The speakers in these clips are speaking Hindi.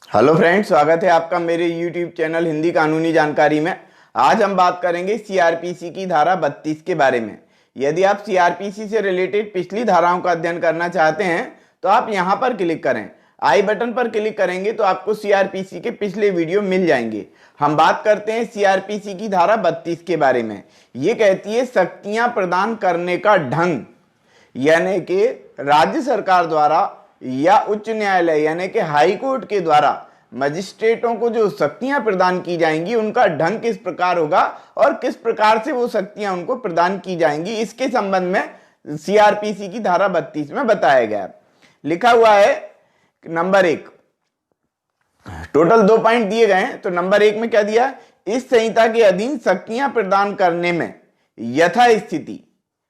हेलो फ्रेंड्स, स्वागत है आपका मेरे यूट्यूब चैनल हिंदी कानूनी जानकारी में। आज हम बात करेंगे सीआरपीसी की धारा 32 के बारे में। यदि आप सीआरपीसी से रिलेटेड पिछली धाराओं का अध्ययन करना चाहते हैं तो आप यहां पर क्लिक करें। आई बटन पर क्लिक करेंगे तो आपको सीआरपीसी के पिछले वीडियो मिल जाएंगे। हम बात करते हैं सीआरपीसी की धारा 32 के बारे में। ये कहती है शक्तियां प्रदान करने का ढंग, यानी कि राज्य सरकार द्वारा या उच्च न्यायालय यानी कि हाई कोर्ट के द्वारा मजिस्ट्रेटों को जो शक्तियां प्रदान की जाएंगी उनका ढंग किस प्रकार होगा और किस प्रकार से वो शक्तियां उनको प्रदान की जाएंगी, इसके संबंध में सीआरपीसी की धारा 32 में बताया गया। लिखा हुआ है नंबर 1, टोटल 2 पॉइंट दिए गए हैं। तो नंबर 1 में क्या दिया, इस संहिता के अधीन शक्तियां प्रदान करने में यथा स्थिति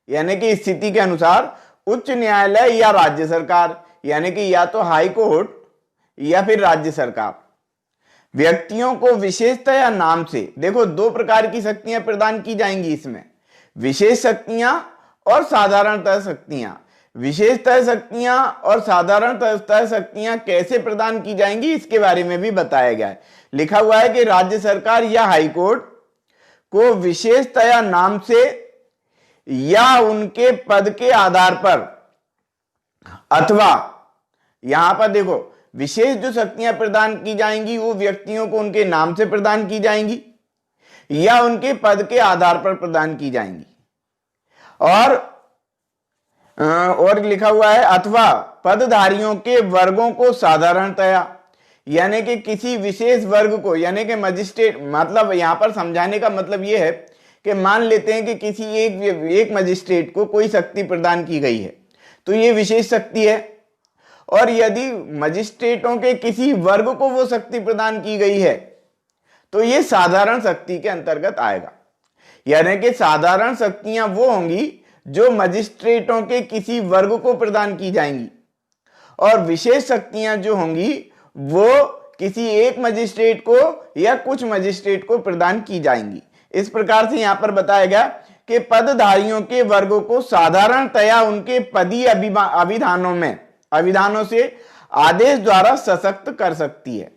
यानी कि स्थिति के अनुसार उच्च न्यायालय या राज्य सरकार यानी कि या तो हाई कोर्ट या फिर राज्य सरकार व्यक्तियों को विशेषतया नाम से, देखो 2 प्रकार की शक्तियां प्रदान की जाएंगी इसमें, विशेष शक्तियां और साधारणतः शक्तियां। विशेषतः शक्तियां और साधारणतः शक्तियां कैसे प्रदान की जाएंगी इसके बारे में भी बताया गया है। लिखा हुआ है कि राज्य सरकार या हाई कोर्ट को विशेषतया नाम से या उनके पद के आधार पर, अथवा यहां पर देखो विशेष जो शक्तियां प्रदान की जाएंगी वो व्यक्तियों को उनके नाम से प्रदान की जाएंगी या उनके पद के आधार पर प्रदान की जाएंगी। और लिखा हुआ है अथवा पदधारियों के वर्गों को साधारणतया यानी कि किसी विशेष वर्ग को, यानी कि मजिस्ट्रेट, मतलब यहां पर समझाने का मतलब यह है कि मान लेते हैं कि किसी एक मजिस्ट्रेट को कोई शक्ति प्रदान की गई है तो ये विशेष शक्ति है, और यदि मजिस्ट्रेटों के किसी वर्ग को वो शक्ति प्रदान की गई है तो ये साधारण शक्ति के अंतर्गत आएगा। यानी कि साधारण शक्तियां वो होंगी जो मजिस्ट्रेटों के किसी वर्ग को प्रदान की जाएंगी, और विशेष शक्तियां जो होंगी वो किसी एक मजिस्ट्रेट को या कुछ मजिस्ट्रेट को प्रदान की जाएंगी। इस प्रकार से यहां पर बताया गया कि पदधारियों के वर्गों को साधारणतया उनके पदीय अभिधानों से आदेश द्वारा सशक्त कर सकती है।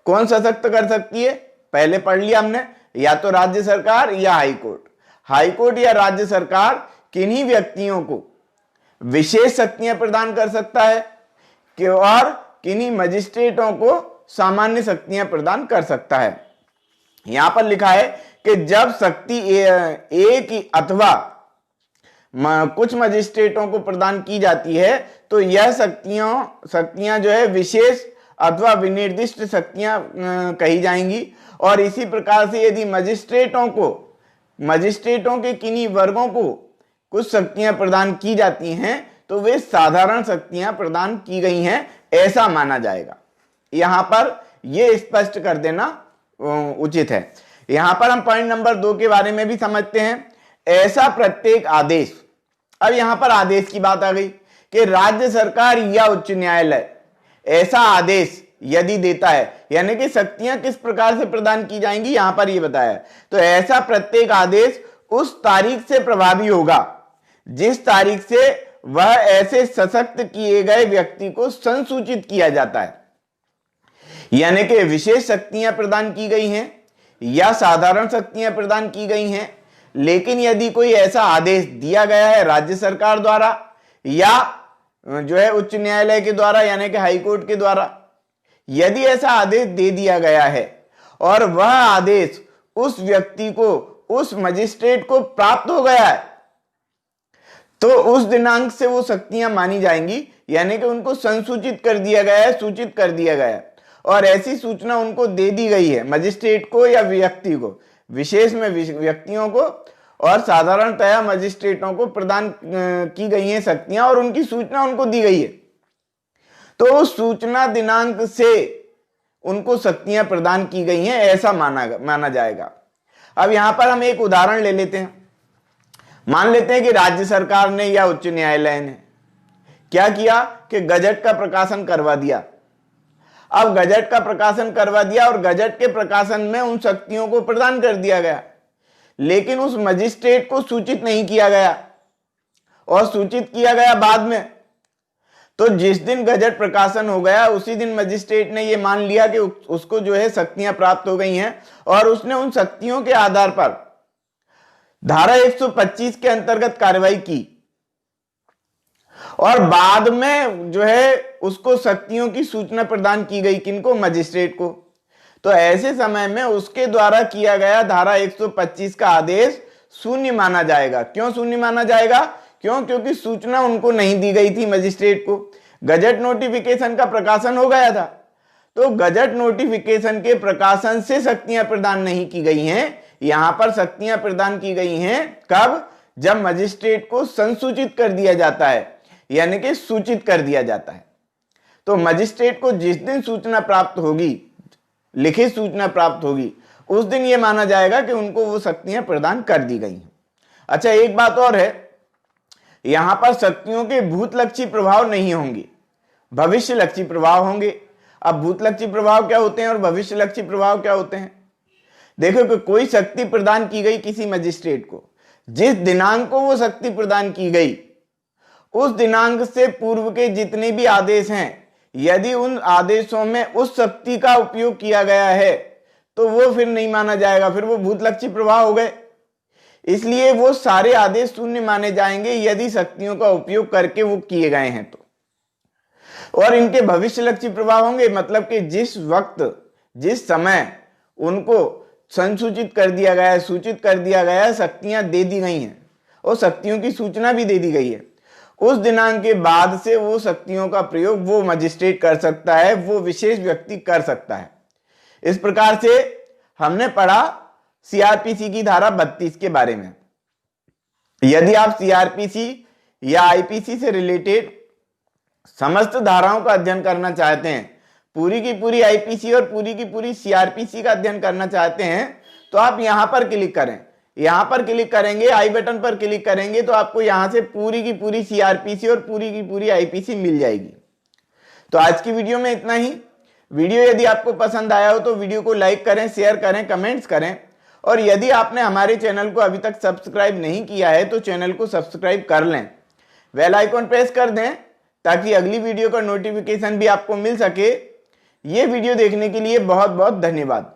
कौन सशक्त कर सकती है, पहले पढ़ लिया हमने, या तो राज्य सरकार या हाई कोर्ट। हाई कोर्ट या राज्य सरकार किन्हीं व्यक्तियों को विशेष शक्तियां प्रदान कर सकता है कि और किन्हीं मजिस्ट्रेटों को सामान्य शक्तियां प्रदान कर सकता है। यहां पर लिखा है कि जब शक्ति एक अथवा कुछ मजिस्ट्रेटों को प्रदान की जाती है तो यह शक्तियां जो है विशेष अथवा विनिर्दिष्ट शक्तियां कही जाएंगी। और इसी प्रकार से यदि मजिस्ट्रेटों के किन्हीं वर्गों को कुछ शक्तियां प्रदान की जाती हैं तो वे साधारण शक्तियां प्रदान की गई हैं ऐसा माना जाएगा। यहां पर यह स्पष्ट कर देना उचित है। यहां पर हम पॉइंट नंबर 2 के बारे में भी समझते हैं, ऐसा प्रत्येक आदेश। अब यहां पर आदेश की बात आ गई कि राज्य सरकार या उच्च न्यायालय ऐसा आदेश यदि देता है, यानी कि शक्तियां किस प्रकार से प्रदान की जाएंगी यहां पर यह बताया है। तो ऐसा प्रत्येक आदेश उस तारीख से प्रभावी होगा जिस तारीख से वह ऐसे सशक्त किए गए व्यक्ति को संसूचित किया जाता है। यानी कि विशेष शक्तियां प्रदान की गई हैं या साधारण शक्तियां प्रदान की गई हैं, लेकिन यदि कोई ऐसा आदेश दिया गया है राज्य सरकार द्वारा या जो है उच्च न्यायालय के द्वारा यानी कि हाई कोर्ट के द्वारा, यदि ऐसा आदेश दे दिया गया है और वह आदेश उस व्यक्ति को, उस मजिस्ट्रेट को प्राप्त हो गया है तो उस दिनांक से वो शक्तियां मानी जाएंगी, यानी कि उनको संसूचित कर दिया गया है, सूचित कर दिया गया है और ऐसी सूचना उनको दे दी गई है मजिस्ट्रेट को या व्यक्ति को, विशेष में व्यक्तियों को और साधारणतया मजिस्ट्रेटों को प्रदान की गई हैं शक्तियां और उनकी सूचना उनको दी गई है, तो उस सूचना दिनांक से उनको शक्तियां प्रदान की गई हैं ऐसा माना जाएगा। अब यहां पर हम एक उदाहरण ले लेते हैं। मान लेते हैं कि राज्य सरकार ने या उच्च न्यायालय ने क्या किया कि गजट का प्रकाशन करवा दिया। अब गजट का प्रकाशन करवा दिया और गजट के प्रकाशन में उन शक्तियों को प्रदान कर दिया गया, लेकिन उस मजिस्ट्रेट को सूचित नहीं किया गया और सूचित किया गया बाद में। तो जिस दिन गजट प्रकाशन हो गया उसी दिन मजिस्ट्रेट ने ये मान लिया कि उसको जो है शक्तियां प्राप्त हो गई हैं और उसने उन शक्तियों के आधार पर धारा 125 के अंतर्गत कार्रवाई की और बाद में जो है उसको शक्तियों की सूचना प्रदान की गई, किनको? मजिस्ट्रेट को। तो ऐसे समय में उसके द्वारा किया गया धारा 125 का आदेश शून्य माना जाएगा। क्यों शून्य माना जाएगा? क्योंकि सूचना उनको नहीं दी गई थी मजिस्ट्रेट को। गजट नोटिफिकेशन का प्रकाशन हो गया था, तो गजट नोटिफिकेशन के प्रकाशन से शक्तियां प्रदान नहीं की गई हैं। यहां पर शक्तियां प्रदान की गई हैं कब? जब मजिस्ट्रेट को संसूचित कर दिया जाता है, यानी कि सूचित कर दिया जाता है। तो मजिस्ट्रेट को जिस दिन सूचना प्राप्त होगी, लिखित सूचना प्राप्त होगी, उस दिन यह माना जाएगा कि उनको वो शक्तियां प्रदान कर दी गई हैं। अच्छा, एक बात और है, यहां पर शक्तियों के भूतलक्षी प्रभाव नहीं होंगे, भविष्यलक्षी प्रभाव होंगे। अब भूतलक्षी प्रभाव क्या होते हैं और भविष्यलक्षी प्रभाव क्या होते हैं? देखो कि कोई शक्ति प्रदान की गई किसी मजिस्ट्रेट को, जिस दिनांक को वो शक्ति प्रदान की गई उस दिनांक से पूर्व के जितने भी आदेश हैं, यदि उन आदेशों में उस शक्ति का उपयोग किया गया है तो वो फिर नहीं माना जाएगा, फिर वो भूतलक्षी प्रभाव हो गए। इसलिए वो सारे आदेश शून्य माने जाएंगे यदि शक्तियों का उपयोग करके वो किए गए हैं तो। और इनके भविष्यलक्षी प्रभाव होंगे, मतलब कि जिस वक्त जिस समय उनको संसूचित कर दिया गया है, सूचित कर दिया गया है, शक्तियां दे दी गई हैं और शक्तियों की सूचना भी दे दी गई है, उस दिनांक के बाद से वो शक्तियों का प्रयोग वो मजिस्ट्रेट कर सकता है, वो विशेष व्यक्ति कर सकता है। इस प्रकार से हमने पढ़ा सीआरपीसी की धारा 32 के बारे में। यदि आप सीआरपीसी या आईपीसी से रिलेटेड समस्त धाराओं का अध्ययन करना चाहते हैं, पूरी की पूरी आईपीसी और पूरी की पूरी सीआरपीसी का अध्ययन करना चाहते हैं, तो आप यहां पर क्लिक करें। यहां पर क्लिक करेंगे, आई बटन पर क्लिक करेंगे तो आपको यहां से पूरी की पूरी सीआरपीसी और पूरी की पूरी आईपीसी मिल जाएगी। तो आज की वीडियो में इतना ही। वीडियो यदि आपको पसंद आया हो तो वीडियो को लाइक करें, शेयर करें, कमेंट्स करें, और यदि आपने हमारे चैनल को अभी तक सब्सक्राइब नहीं किया है तो चैनल को सब्सक्राइब कर लें, बेल आइकॉन प्रेस कर दें ताकि अगली वीडियो का नोटिफिकेशन भी आपको मिल सके। ये वीडियो देखने के लिए बहुत बहुत धन्यवाद।